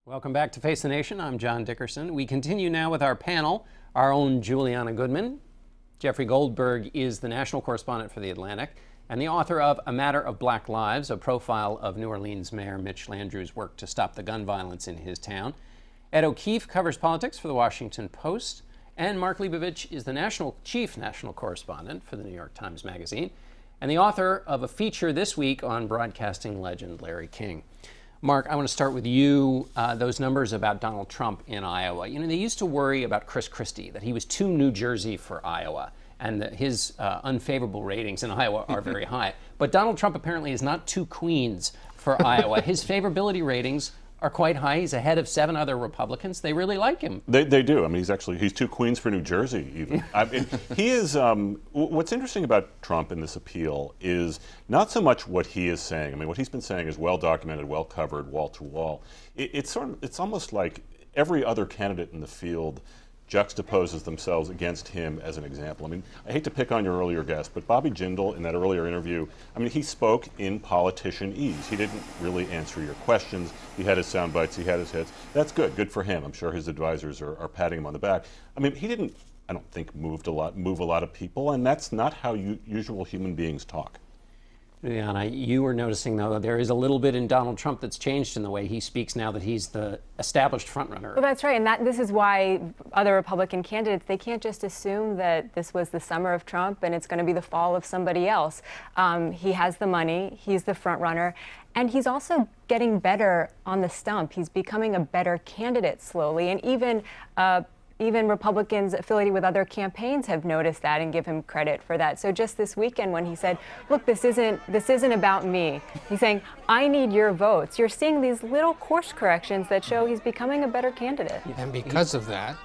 Welcome back to Face the Nation. I'm John Dickerson. We continue now with our panel, our own Julianna Goodman. Jeffrey Goldberg is the national correspondent for The Atlantic and the author of A Matter of Black Lives, a profile of New Orleans Mayor Mitch Landrieu's work to stop the gun violence in his town. Ed O'Keefe covers politics for The Washington Post. And Mark Leibovich is the chief national correspondent for the New York Times Magazine and the author of a feature this week on broadcasting legend Larry King. Mark, I want to start with you. Those numbers about Donald Trump in Iowa. You know, they used to worry about Chris Christie, that he was too New Jersey for Iowa, and that his unfavorable ratings in Iowa are very high. But Donald Trump apparently is not too Queens for Iowa. His favorability ratings are quite high. He's ahead of 7 other Republicans. They really like him. They do. I mean, he's too Queens for New Jersey, even. I mean, he is, what's interesting about Trump in this appeal is not so much what he is saying. I mean, what he's been saying is well documented, well covered, wall to wall. It's almost like every other candidate in the field juxtaposes themselves against him as an example. I mean, I hate to pick on your earlier guest, but Bobby Jindal in that earlier interview, I mean, he spoke in politicianese. He didn't really answer your questions. He had his sound bites, he had his hits. That's good for him. I'm sure his advisors are patting him on the back. I mean, he didn't, I don't think, move a lot of people, and that's not how usual human beings talk. Julianna, you were noticing, though, there is a little bit in Donald Trump that's changed in the way he speaks now that he's the established frontrunner. Well, that's right, and this is why other Republican candidates, they can't just assume that this was the summer of Trump and it's going to be the fall of somebody else. He has the money, he's the frontrunner, and he's also getting better on the stump. He's becoming a better candidate slowly, and even Republicans affiliated with other campaigns have noticed that and give him credit for that. So just this weekend when he said, look, this isn't about me. He's saying, I need your votes. You're seeing these little course corrections that show he's becoming a better candidate. And because of that,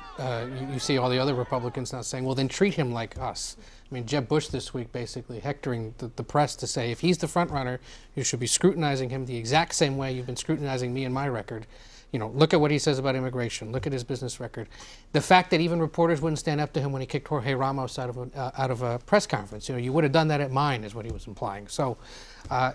you see all the other Republicans now saying, well, then treat him like us. I mean, Jeb Bush this week basically hectoring the press to say, if he's the front runner, you should be scrutinizing him the exact same way you've been scrutinizing me and my record. You know, look at what he says about immigration. Look at his business record. The fact that even reporters wouldn't stand up to him when he kicked Jorge Ramos out of a press conference. You know, you would have done that at mine, is what he was implying. So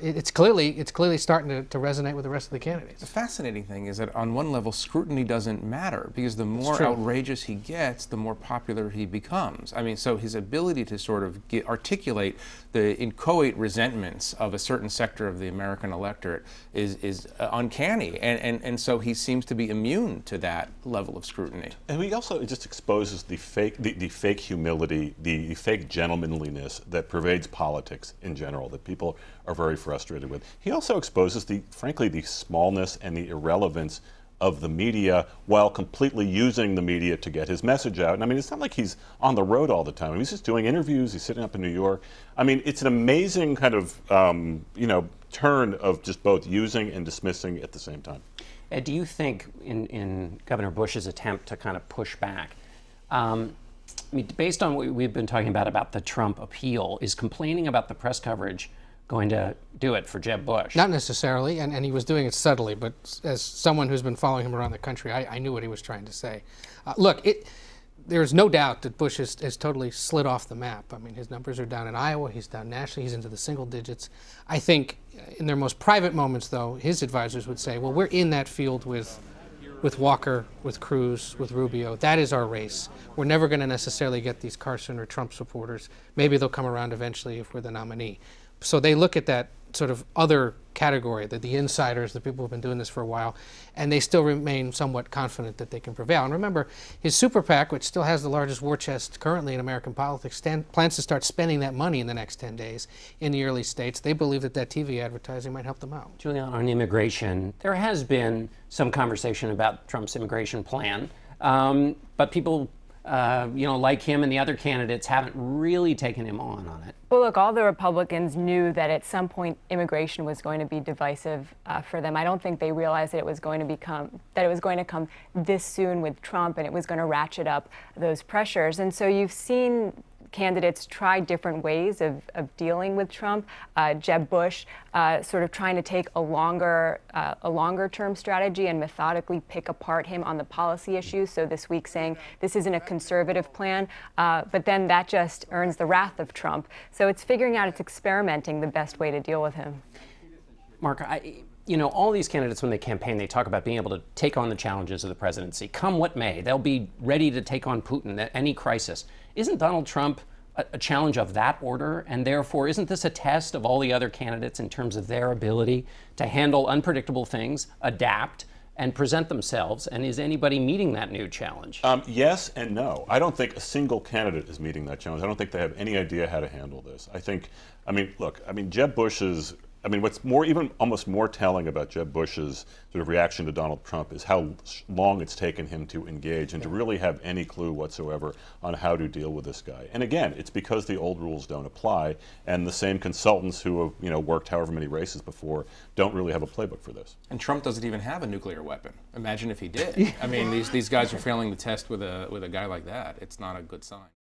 it's clearly starting to resonate with the rest of the candidates. The fascinating thing is that on one level, scrutiny doesn't matter because the more outrageous he gets, the more popular he becomes. I mean, so his ability to sort of articulate the inchoate resentments of a certain sector of the American electorate is uncanny, and so he seems to be immune to that level of scrutiny. And he also just exposes the fake humility, the fake gentlemanliness that pervades politics in general, that people are very frustrated with. He also exposes frankly, the smallness and the irrelevance of the media while completely using the media to get his message out. And I mean, it's not like he's on the road all the time. I mean, he's just doing interviews, he's sitting up in New York. I mean, it's an amazing kind of, turn of just both using and dismissing at the same time. Ed, do you think in Governor Bush's attempt to kind of push back, I mean, based on what we've been talking about the Trump appeal, is complaining about the press coverage going to do it for Jeb Bush? Not necessarily, and he was doing it subtly, but as someone who's been following him around the country, I knew what he was trying to say. Look, there's no doubt that Bush has totally slid off the map. I mean, his numbers are down in Iowa, he's down nationally, he's into the single digits. I think in their most private moments, though, his advisors would say, well, we're in that field with Walker, with Cruz, with Rubio. That is our race. We're never going to necessarily get these Carson or Trump supporters. Maybe they'll come around eventually if we're the nominee. So they look at that sort of other category, the insiders, the people who've been doing this for a while, and they still remain somewhat confident that they can prevail. And remember, his super PAC, which still has the largest war chest currently in American politics, plans to start spending that money in the next 10 days in the early states. They believe that TV advertising might help them out. Julianna, on immigration, there has been some conversation about Trump's immigration plan, but people like him and the other candidates haven't really taken him on it. Well, look, all the Republicans knew that at some point immigration was going to be divisive for them. I don't think they realized that it was going to come this soon with Trump, and it was going to ratchet up those pressures. And so you've seen candidates try different ways of dealing with Trump. Jeb Bush sort of trying to take a longer term strategy and methodically pick apart him on the policy issues. So this week saying this isn't a conservative plan, but then that just earns the wrath of Trump. So it's experimenting the best way to deal with him. Mark, you know, all these candidates, when they campaign, they talk about being able to take on the challenges of the presidency. Come what may, they'll be ready to take on Putin at any crisis. Isn't Donald Trump a challenge of that order? And therefore, isn't this a test of all the other candidates in terms of their ability to handle unpredictable things, adapt, and present themselves? And is anybody meeting that new challenge? Yes and no. I don't think a single candidate is meeting that challenge. I don't think they have any idea how to handle this. I mean, look, Jeb Bush's, what's even almost more telling about Jeb Bush's sort of reaction to Donald Trump is how long it's taken him to engage and to really have any clue whatsoever on how to deal with this guy. And again, it's because the old rules don't apply, and the same consultants who have, worked however many races before don't really have a playbook for this. And Trump doesn't even have a nuclear weapon. Imagine if he did. I mean, these guys are failing the test with a guy like that. It's not a good sign.